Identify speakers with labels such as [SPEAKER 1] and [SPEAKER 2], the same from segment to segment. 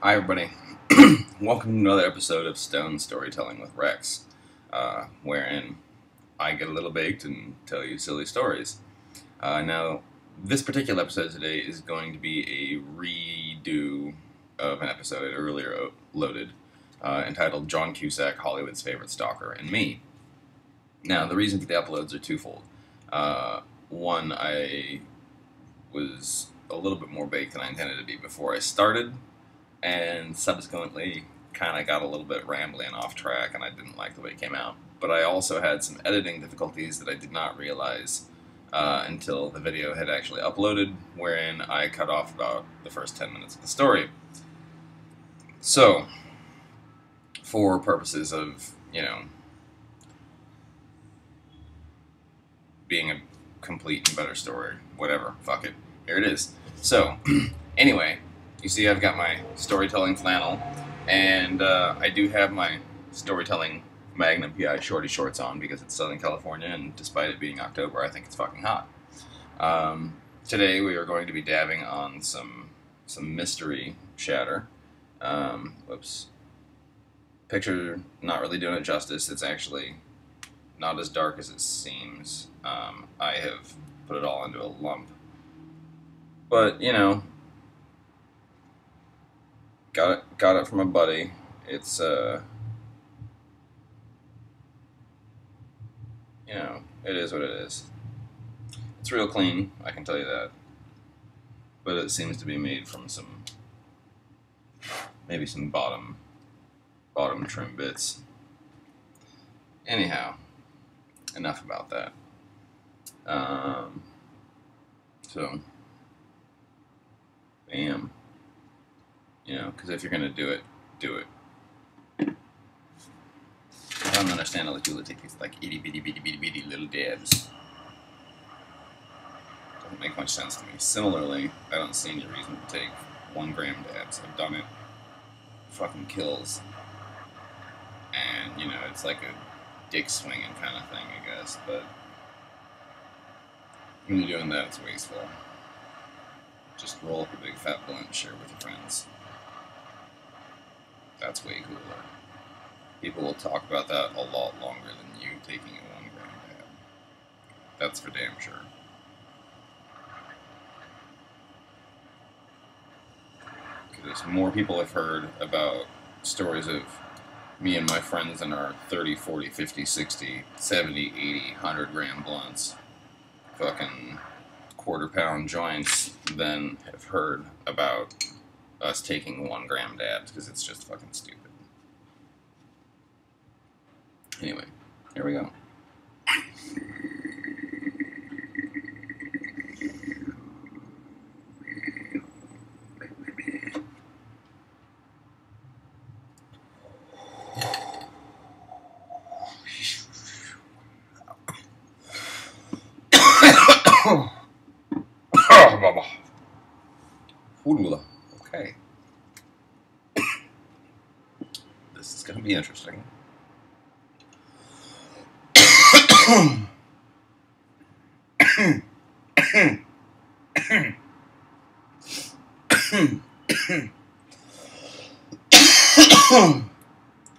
[SPEAKER 1] Hi everybody, welcome to another episode of Stone Storytelling with Rex, wherein I get a little baked and tell you silly stories. Now, this particular episode today is going to be a redo of an episode I earlier loaded, entitled John Cusack, Hollywood's Favorite Stalker, and Me. Now, the reason for the uploads are twofold. One, I was a little bit more baked than I intended to be before I started, and subsequently kind of got a little bit rambly and off track, and I didn't like the way it came out. But I also had some editing difficulties that I did not realize until the video had actually uploaded, wherein I cut off about the first 10 minutes of the story. So, for purposes of, being a complete and better story, whatever, fuck it, here it is. So, anyway, you see I've got my storytelling flannel, and I do have my storytelling Magnum PI shorty shorts on because it's Southern California, and despite it being October, I think it's fucking hot. Today we are going to be dabbing on some mystery chatter. Whoops. Picture not really doing it justice. It's actually not as dark as it seems. I have put it all into a lump. But, got it from a buddy. It's, it is what it is. It's real clean, I can tell you that. But it seems to be made from maybe some bottom trim bits. Anyhow, enough about that. So, bam. Because if you're going to do it, do it. I don't understand all the people that take these, itty bitty little dabs. Doesn't make much sense to me. Similarly, I don't see any reason to take 1 gram dabs. I've done it. Fucking kills. And, it's like a dick swinging kind of thing, I guess, but when you're doing that, it's wasteful. Just roll up a big fat blunt and share with your friends. That's way cooler. People will talk about that a lot longer than you taking a 1 gram dab. That's for damn sure. Because more people have heard about stories of me and my friends in our 30, 40, 50, 60, 70, 80, 100 gram blunts, fucking quarter-pound joints, than have heard about us taking 1 gram dabs, because it's just fucking stupid. Anyway, here we go. Okay. This is going to be interesting.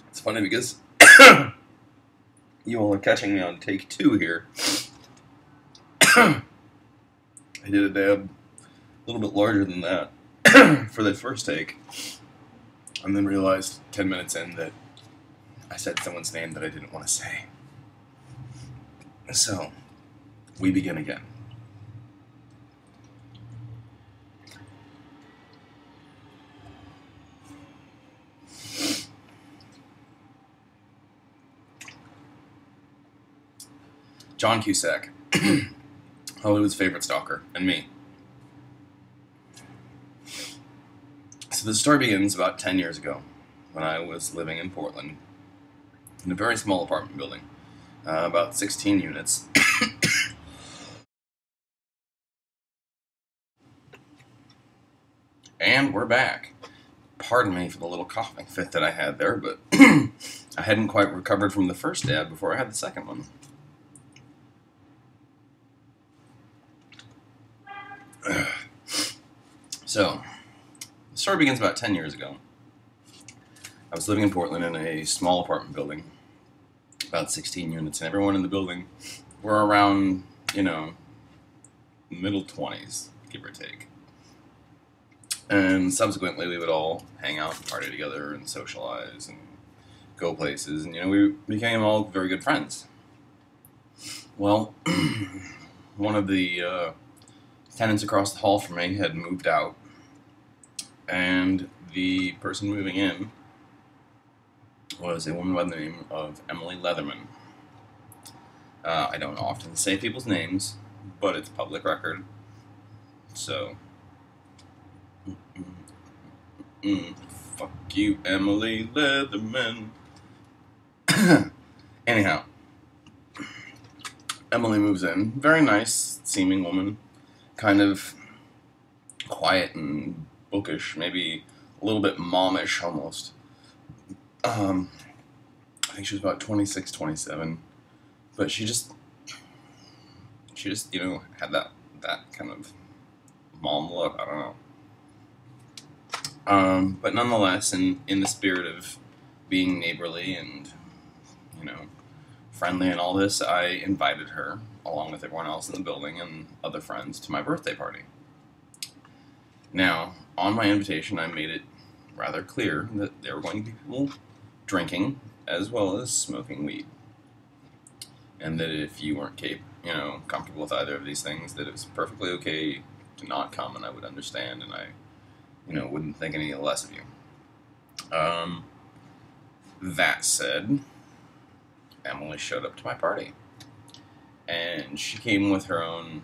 [SPEAKER 1] It's funny because you all are catching me on take 2 here. I did a dab a little bit larger than that for the first take, and then realized 10 minutes in that I said someone's name that I didn't want to say. So, we begin again. John Cusack, Hollywood's Favorite Stalker, and Me. So the story begins about 10 years ago, when I was living in Portland, in a very small apartment building, about 16 units. And we're back. Pardon me for the little coughing fit that I had there, but I hadn't quite recovered from the first dab before I had the second one. So, the story begins about 10 years ago, I was living in Portland in a small apartment building, about 16 units, and everyone in the building were around, middle 20s, give or take. And subsequently, we would all hang out and party together and socialize and go places, and, we became all very good friends. Well, one of the tenants across the hall from me had moved out, and the person moving in was a woman by the name of Emily Leatherman. I don't often say people's names, but it's public record, so fuck you, Emily Leatherman. Anyhow, Emily moves in. Very nice seeming woman. Kind of quiet and bookish. Maybe a little bit momish almost. I think she was about 26, 27. But she just had that kind of mom look. I don't know. But nonetheless, in the spirit of being neighborly and, friendly and all this, I invited her, along with everyone else in the building and other friends, to my birthday party. Now, on my invitation, I made it rather clear that there were going to be people drinking as well as smoking weed. And that if you weren't comfortable with either of these things, that it was perfectly okay to not come, and I would understand, and I, wouldn't think any less of you. That said, Emily showed up to my party. And she came with her own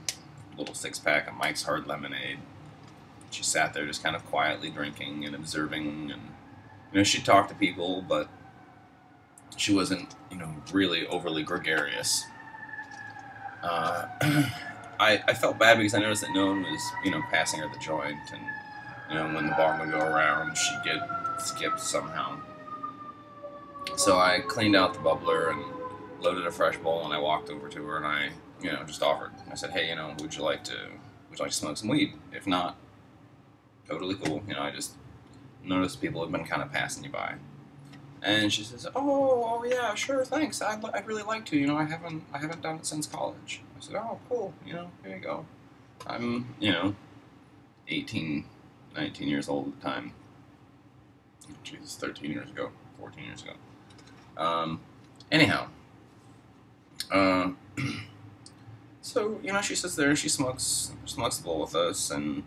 [SPEAKER 1] little six-pack of Mike's Hard Lemonade. She sat there just kind of quietly drinking and observing, and, she talked to people, but she wasn't, really overly gregarious. I felt bad because I noticed that no one was, passing her the joint, and, when the bar would go around, she'd get skipped somehow. So I cleaned out the bubbler and loaded a fresh bowl, and I walked over to her, and I, just offered. I said, hey, would you like to smoke some weed? If not, totally cool. I just noticed people have been kind of passing you by. And she says, oh yeah, sure, thanks. I'd really like to. I haven't done it since college. I said, oh, cool. Here you go. I'm, 18, 19 years old at the time. Jesus, 13 years ago, 14 years ago. Anyhow. So, she sits there and she smokes the bowl with us, and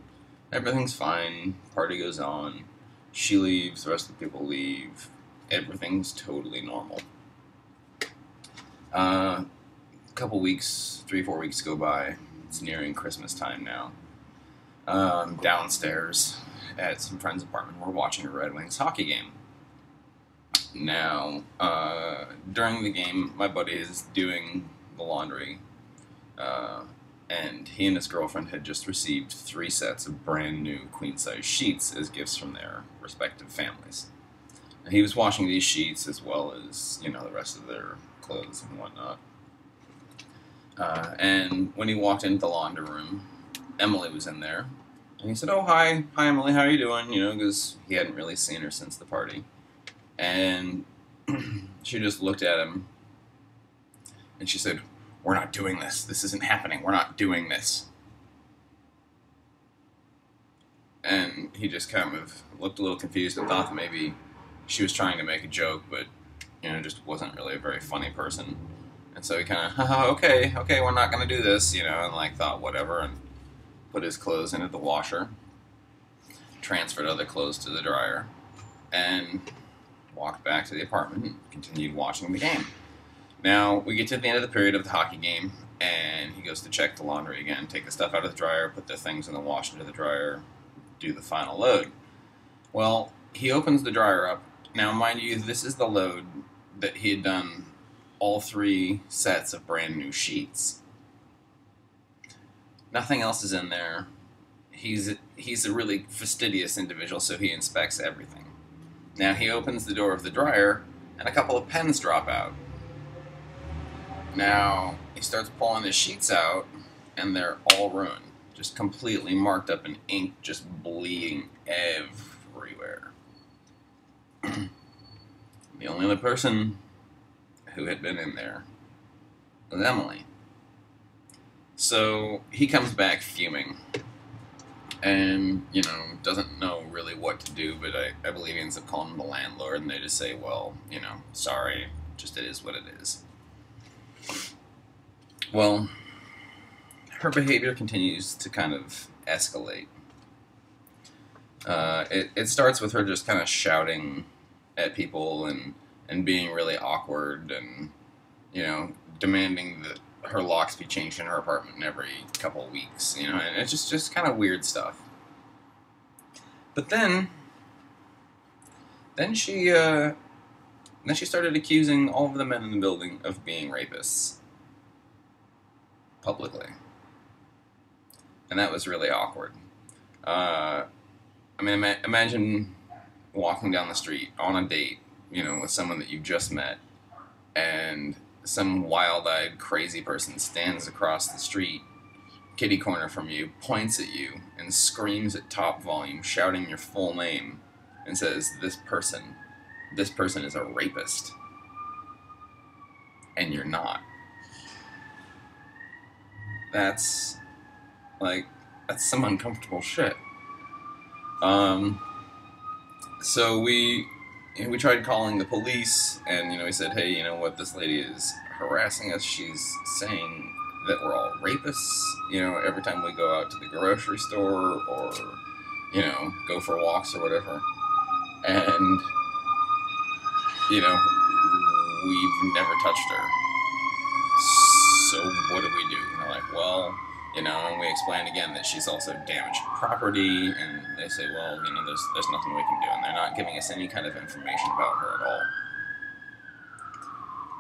[SPEAKER 1] everything's fine. Party goes on. She leaves, the rest of the people leave. Everything's totally normal. Couple weeks, 3-4 weeks go by. It's nearing Christmas time now. Downstairs at some friend's apartment, we're watching a Red Wings hockey game. Now, during the game, my buddy is doing the laundry, and he and his girlfriend had just received 3 sets of brand new queen-size sheets as gifts from their respective families. And he was washing these sheets as well as, the rest of their clothes and whatnot. And when he walked into the laundry room, Emily was in there. And he said, oh, hi Emily, how are you doing? Because he hadn't really seen her since the party. And she just looked at him, and she said, we're not doing this. This isn't happening. We're not doing this. And he just kind of looked a little confused and thought that maybe she was trying to make a joke, but, just wasn't really a very funny person. And so he kind of, okay, we're not going to do this, and thought whatever, and put his clothes into the washer, transferred other clothes to the dryer, and walked back to the apartment and continued watching the game. Now, we get to the end of the period of the hockey game, and he goes to check the laundry again, take the stuff out of the dryer, put the things in the wash into the dryer, do the final load. Well, he opens the dryer up. Now, mind you, this is the load that he had done all 3 sets of brand new sheets. Nothing else is in there. He's a really fastidious individual, so he inspects everything. Now, he opens the door of the dryer, and a couple of pens drop out. Now, he starts pulling the sheets out, and they're all ruined. Just completely marked up in ink, just bleeding everywhere. The only other person who had been in there was Emily. So he comes back fuming and, doesn't know really what to do, but I believe he ends up calling the landlord, and they just say, well, sorry, just it is what it is. Well, her behavior continues to kind of escalate. It starts with her just kind of shouting at people and being really awkward and, demanding that her locks be changed in her apartment every couple of weeks, and it's just kind of weird stuff. But then she started accusing all of the men in the building of being rapists publicly, and that was really awkward. Imagine walking down the street on a date, with someone that you've just met, and some wild-eyed, crazy person stands across the street, kitty corner from you, points at you, and screams at top volume, shouting your full name, and says, this person is a rapist. And you're not. That's some uncomfortable shit. So we tried calling the police, and, we said, hey, this lady is harassing us. She's saying that we're all rapists, every time we go out to the grocery store or, go for walks or whatever. And, we've never touched her. So what do we do? And they're like, well, and we explain again that she's also damaged property, and they say, well, there's nothing we can do, and they're not giving us any kind of information about her at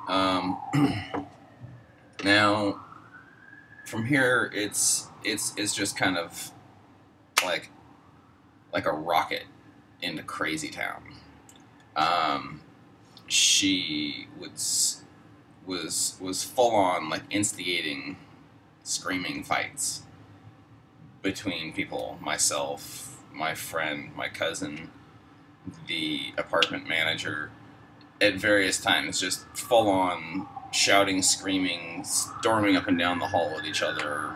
[SPEAKER 1] all. Now, from here, it's just kind of like a rocket into crazy town. She was full on instigating screaming fights between people, myself, my friend, my cousin, the apartment manager, at various times, just full on shouting, screaming, storming up and down the hall at each other,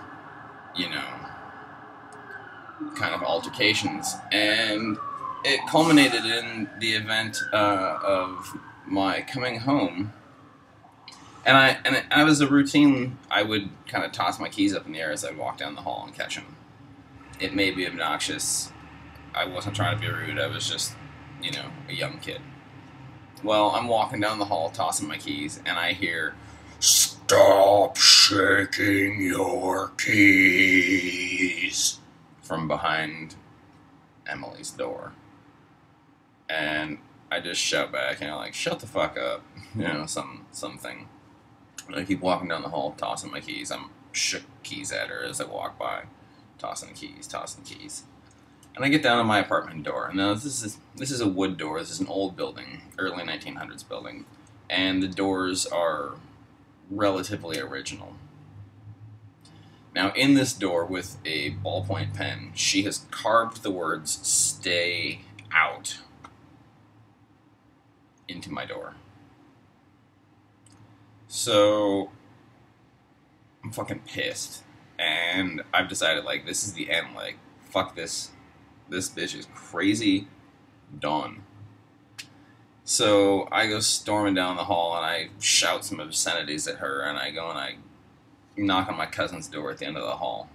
[SPEAKER 1] kind of altercations. And it culminated in the event of my coming home. And I was a routine, I would kind of toss my keys up in the air as I'd walk down the hall and catch them. It may be obnoxious. I wasn't trying to be rude. I was just, a young kid. Well, I'm walking down the hall, tossing my keys, and I hear, "Stop shaking your keys," from behind Emily's door. And I just shout back, shut the fuck up, something. And I keep walking down the hall, tossing my keys. I'm shook keys at her as I walk by, tossing keys. And I get down to my apartment door. Now, this is a wood door. This is an old building, early 1900s building. And the doors are relatively original. Now, in this door, with a ballpoint pen, she has carved the words, "Stay out," into my door. So, I'm fucking pissed. And I've decided, this is the end. Fuck this. This bitch is crazy. Done. So, I go storming down the hall, and I shout some obscenities at her, and I go and I knock on my cousin's door at the end of the hall.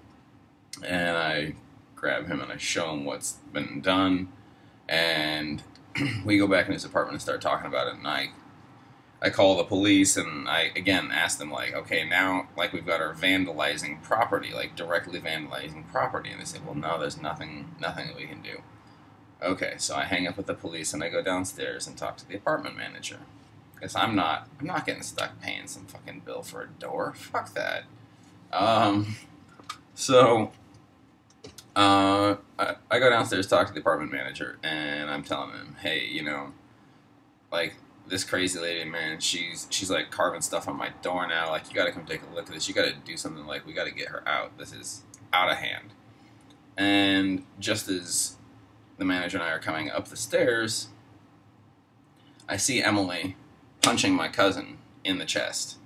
[SPEAKER 1] And I grab him, and I show him what's been done. And we go back in his apartment and start talking about it, and I call the police, and I, again, ask them, okay, now, we've got her vandalizing property, directly vandalizing property, and they say, well, no, there's nothing that we can do. Okay, so I hang up with the police, and I go downstairs and talk to the apartment manager, because I'm not getting stuck paying some fucking bill for a door. Fuck that. So, I go downstairs, talk to the apartment manager, and I'm telling him, hey, this crazy lady, man, she's carving stuff on my door now. You gotta come take a look at this. You gotta do something. We gotta get her out. This is out of hand. And just as the manager and I are coming up the stairs, I see Emily punching my cousin in the chest.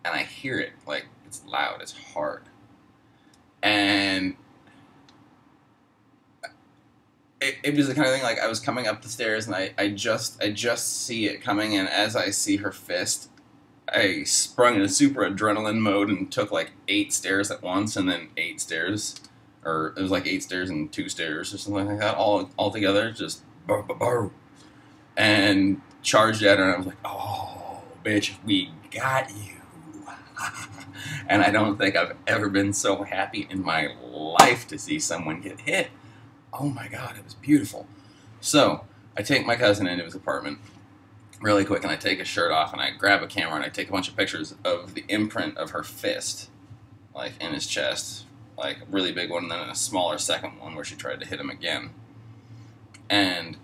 [SPEAKER 1] And I hear it, like, it's loud, it's hard. And it was the kind of thing, like, I was coming up the stairs, and I just see it coming, and as I see her fist, I sprung into super adrenaline mode and took, like, 8 stairs at once, and then 8 stairs, or it was like 8 stairs and 2 stairs, or something like that, all together, just, and charged at her, and I was like, oh, bitch, we got you. And I don't think I've ever been so happy in my life to see someone get hit. Oh my God, it was beautiful. So I take my cousin into his apartment really quick, and I take his shirt off, and I grab a camera, and I take a bunch of pictures of the imprint of her fist, like, in his chest, like a really big one, and then a smaller second one where she tried to hit him again. And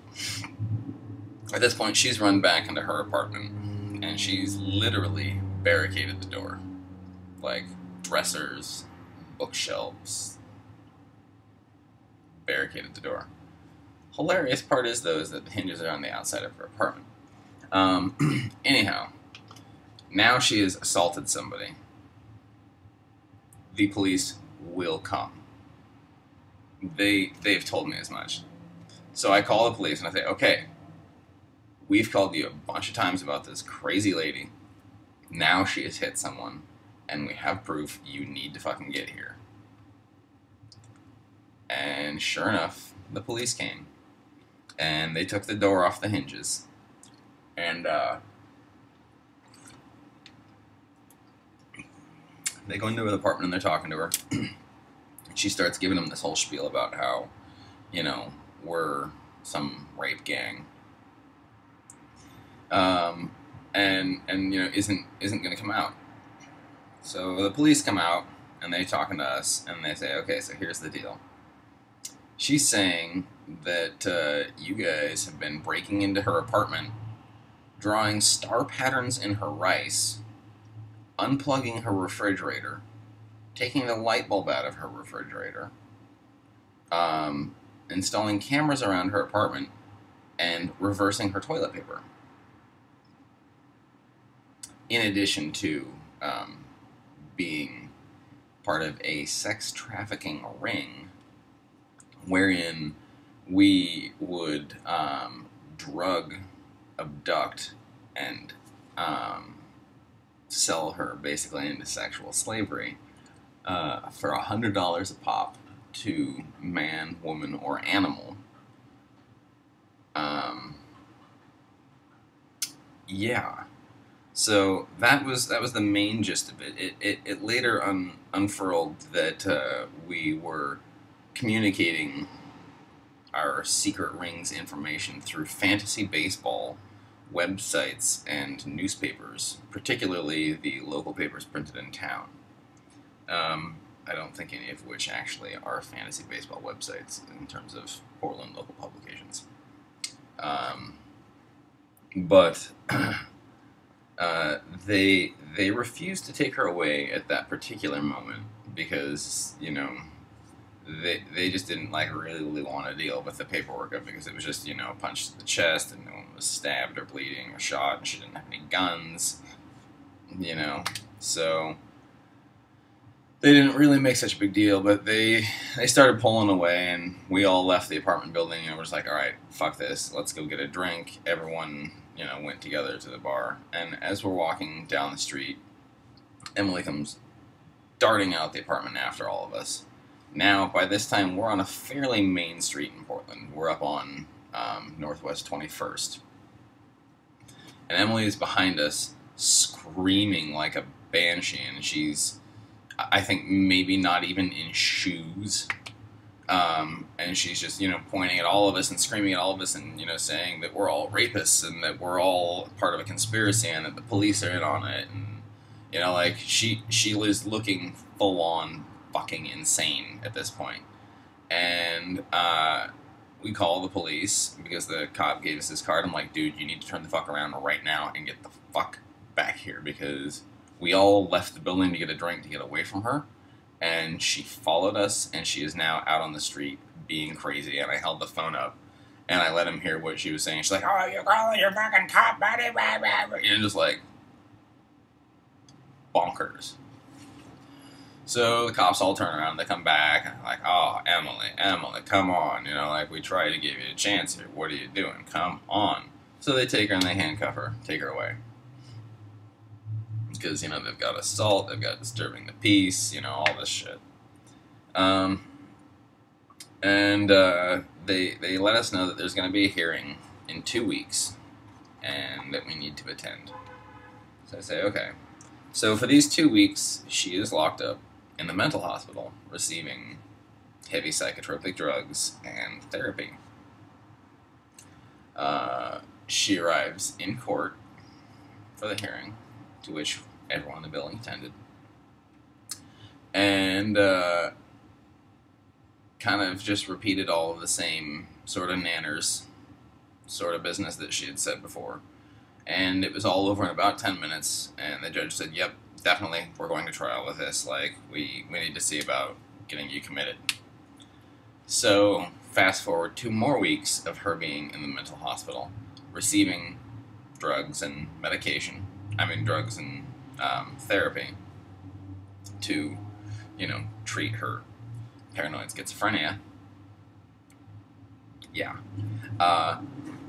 [SPEAKER 1] at this point, she's run back into her apartment, and she's literally barricaded the door. Like, dressers, bookshelves, barricaded the door. Hilarious part is, though, is that the hinges are on the outside of her apartment. Anyhow, now she has assaulted somebody. The police will come. They've told me as much. So I call the police and I say, okay, we've called you a bunch of times about this crazy lady. Now she has hit someone, and we have proof. You need to fucking get here. And sure enough, the police came. And they took the door off the hinges. And they go into her apartment and they're talking to her. She starts giving them this whole spiel about how, you know, we're some rape gang. And you know, isn't going to come out. So the police come out, and they're talking to us, and they say, okay, so here's the deal. She's saying that you guys have been breaking into her apartment, drawing star patterns in her rice, unplugging her refrigerator, taking the light bulb out of her refrigerator, installing cameras around her apartment, and reversing her toilet paper. In addition to being part of a sex trafficking ring wherein we would drug, abduct, and sell her basically into sexual slavery for $100 a pop to man, woman, or animal. Yeah. So that was the main gist of it. It later unfurled that we were communicating our secret rings information through fantasy baseball websites and newspapers, particularly the local papers printed in town. I don't think any of which actually are fantasy baseball websites in terms of Portland local publications. But they refused to take her away at that particular moment because, you know, they just didn't really want to deal with the paperwork of it, because it was just, you know, punched to the chest and no one was stabbed or bleeding or shot, and she didn't have any guns, you know, so they didn't really make such a big deal. But they started pulling away, and we all left the apartment building, and we're just like, all right, fuck this, let's go get a drink. Everyone, you know, went together to the bar, and as we're walking down the street, Emily comes darting out the apartment after all of us. Now, by this time, we're on a fairly main street in Portland. We're up on Northwest 21st. And Emily is behind us, screaming like a banshee, and she's, I think, maybe not even in shoes. And she's just, you know, pointing at all of us and screaming at all of us and, you know, saying that we're all rapists and that we're all part of a conspiracy and that the police are in on it. And, you know, like, she was looking full-on fucking insane at this point. And we call the police because the cop gave us his card. I'm like, dude, you need to turn the fuck around right now and get the fuck back here, because we all left the building to get a drink to get away from her, and she followed us, and she is now out on the street being crazy. And I held the phone up, And I let him hear what she was saying. She's like, "Oh, you're calling your fucking cop, buddy," and just like bonkers. So the cops all turn around, they come back, and they're like, "Oh, Emily, come on, like, we tried to give you a chance here. What are you doing? Come on." So they take her and they handcuff her, take her away. Because, they've got assault, they've got disturbing the peace, all this shit. And they let us know that there's going to be a hearing in 2 weeks, and that we need to attend. So I say, okay. So for these 2 weeks, she is locked up in the mental hospital, receiving heavy psychotropic drugs and therapy. She arrives in court for the hearing, to which everyone in the building attended, and kind of just repeated all of the same sort of nanners sort of business that she had said before. And it was all over in about 10 minutes, and the judge said, "Yep, definitely, we're going to trial with this. Like, we need to see about getting you committed." So, fast forward 2 more weeks of her being in the mental hospital, receiving drugs and medication. Drugs and therapy to, treat her paranoid schizophrenia. Yeah.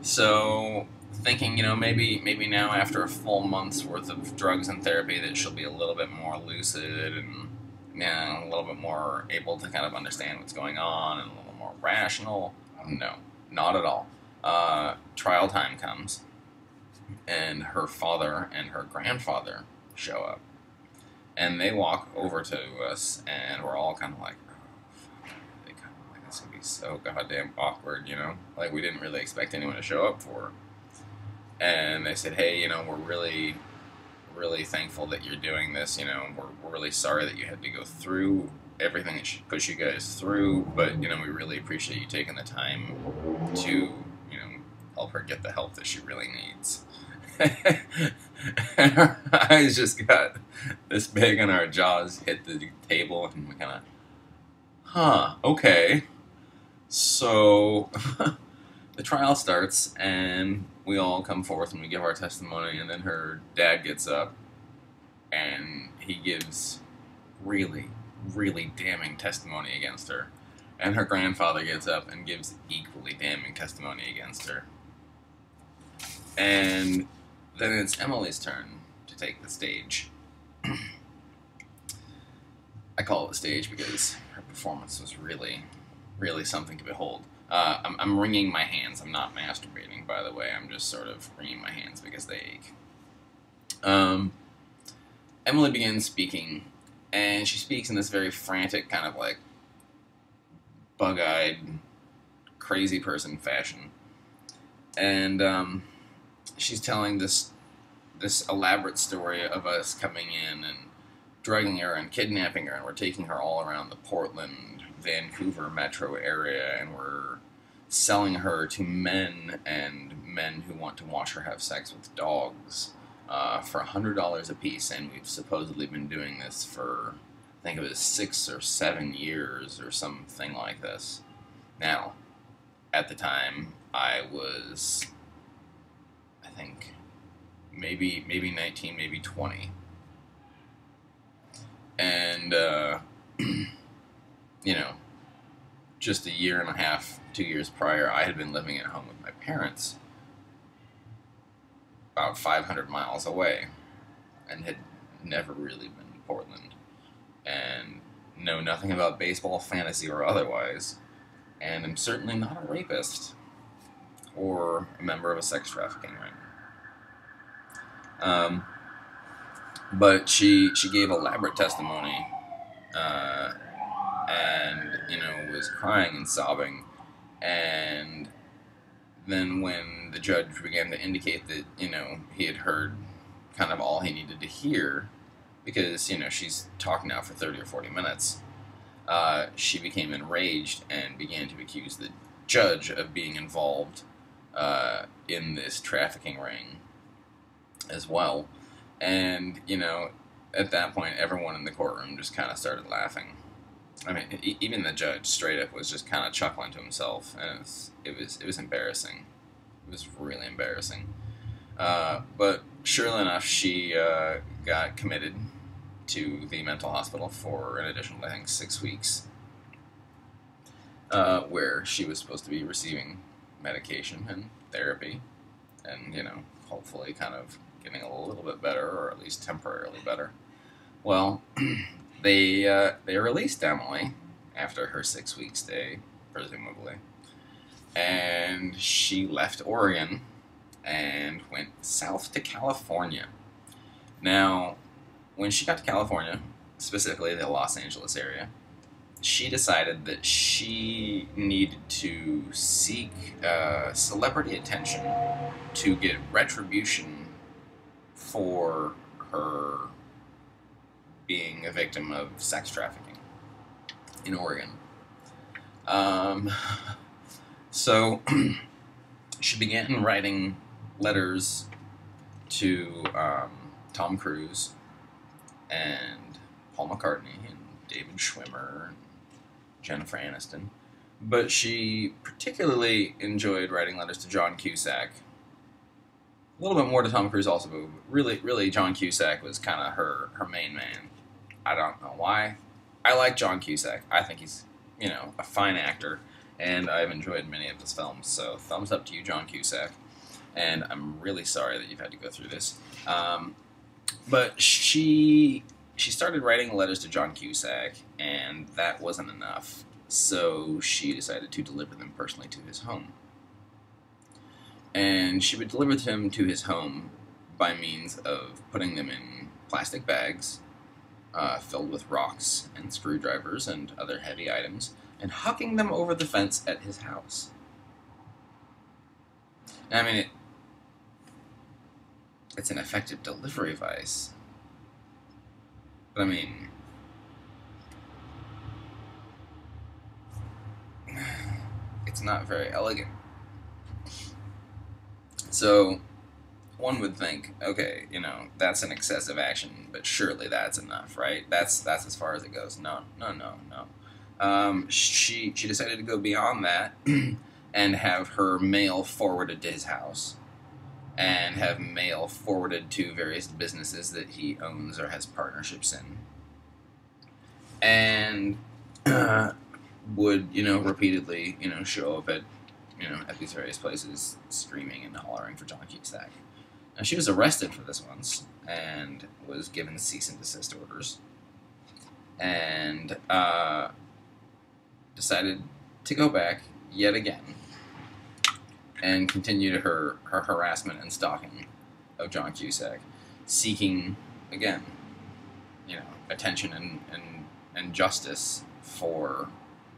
[SPEAKER 1] So, thinking, maybe now after a full month's worth of drugs and therapy that she'll be a little bit more lucid and, a little bit more able to kind of understand what's going on and a little more rational. No, not at all. Trial time comes, and her father and her grandfather show up. And they walk over to us, and we're all kind of like, oh, fuck, it's going to be so goddamn awkward, Like, we didn't really expect anyone to show up for her. And they said, "Hey, we're really, really thankful that you're doing this, we're really sorry that you had to go through everything that she pushed you guys through, but, we really appreciate you taking the time to, help her get the help that she really needs." And our eyes just got this big and our jaws hit the table, and we kind of, okay. So the trial starts, and we all come forth and we give our testimony, and then her dad gets up, and he gives really, really damning testimony against her. And her grandfather gets up and gives equally damning testimony against her. And then it's Emily's turn to take the stage. I call it the stage because her performance was really, really something to behold. I'm wringing my hands. I'm not masturbating, by the way. I'm just sort of wringing my hands because they ache. Emily begins speaking, and she speaks in this very frantic, kind of like bug-eyed, crazy person fashion. And she's telling this elaborate story of us coming in and drugging her and kidnapping her, and we're taking her all around the Portland, Vancouver metro area, and we're selling her to men who want to watch her have sex with dogs for $100 a piece. And we've supposedly been doing this for, I think it was 6 or 7 years or something like this. Now, at the time, I was, I think, maybe 19, maybe 20. And, just a year and a half, 2 years prior, I had been living at home with my parents about 500 miles away and had never really been to Portland and know nothing about baseball, fantasy, or otherwise, and am certainly not a rapist or a member of a sex trafficking ring. But she gave elaborate testimony, and, was crying and sobbing, and then when the judge began to indicate that, he had heard kind of all he needed to hear, because, she's talked now for 30 or 40 minutes, she became enraged and began to accuse the judge of being involved in this trafficking ring as well. And, at that point, everyone in the courtroom just kind of started laughing. I mean, even the judge straight up was just kind of chuckling to himself, and it was embarrassing. It was really embarrassing. But surely enough, she got committed to the mental hospital for an additional, I think, 6 weeks, where she was supposed to be receiving medication and therapy, and hopefully, kind of getting a little bit better, or at least temporarily better. Well, they released Emily after her 6 week stay, presumably, and she left Oregon and went south to California. Now, when she got to California, specifically the Los Angeles area, she decided that she needed to seek celebrity attention to get retribution for her being a victim of sex trafficking in Oregon. So she began writing letters to Tom Cruise and Paul McCartney and David Schwimmer and Jennifer Aniston. But she particularly enjoyed writing letters to John Cusack. A little bit more to Tom Cruise also, but really John Cusack was kind of her main man. I don't know why. I like John Cusack. I think he's, a fine actor, and I've enjoyed many of his films. So thumbs up to you, John Cusack. And I'm really sorry that you've had to go through this. But she started writing letters to John Cusack, and that wasn't enough. So she decided to deliver them personally to his home. And she would deliver them to his home by means of putting them in plastic bags filled with rocks and screwdrivers and other heavy items, and hucking them over the fence at his house. I mean, it's an effective delivery device. But I mean, it's not very elegant. So one would think, okay, that's an excessive action, but surely that's enough, right? That's as far as it goes. No. She decided to go beyond that and have her mail forwarded to his house, and have mail forwarded to various businesses that he owns or has partnerships in, and would repeatedly show up at these various places screaming and hollering for John Cusack. Now, she was arrested for this once and was given cease and desist orders, and decided to go back yet again and continue her harassment and stalking of John Cusack, seeking, again, attention and justice for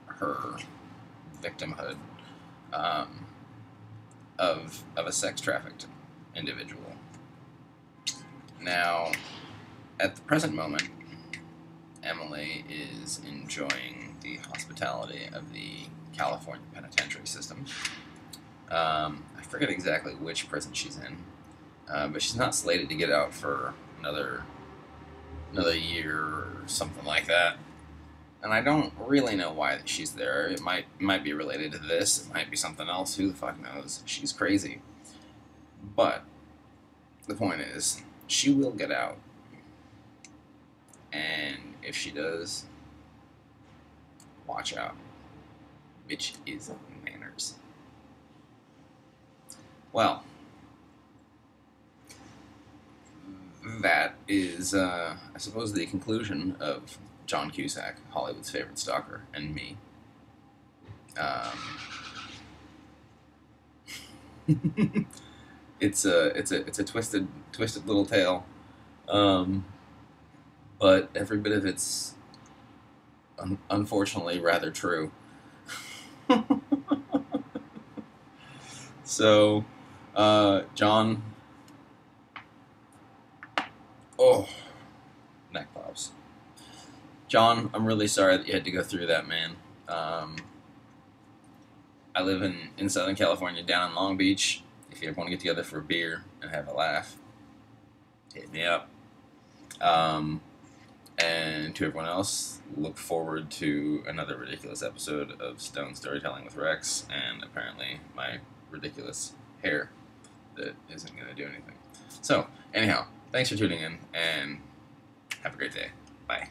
[SPEAKER 1] her victimhood of a sex trafficked individual. Now, at the present moment, Emily is enjoying the hospitality of the California penitentiary system. I forget exactly which prison she's in, but she's not slated to get out for another year or something like that. And I don't really know why she's there. It might be related to this. It might be something else. Who the fuck knows? She's crazy. But the point is, she will get out. And if she does, watch out. Bitch is manners. Well, that is, I suppose, the conclusion of John Cusack, Hollywood's favorite stalker, and me. It's a twisted little tale, but every bit of it's unfortunately rather true. So, John, neck pops. John, I'm really sorry that you had to go through that, man. I live in Southern California, down in Long Beach. If you ever want to get together for a beer and have a laugh, hit me up. And to everyone else, look forward to another ridiculous episode of Stone Storytelling with Rex, and apparently my ridiculous hair that isn't going to do anything. So, anyhow, thanks for tuning in, and have a great day. Bye.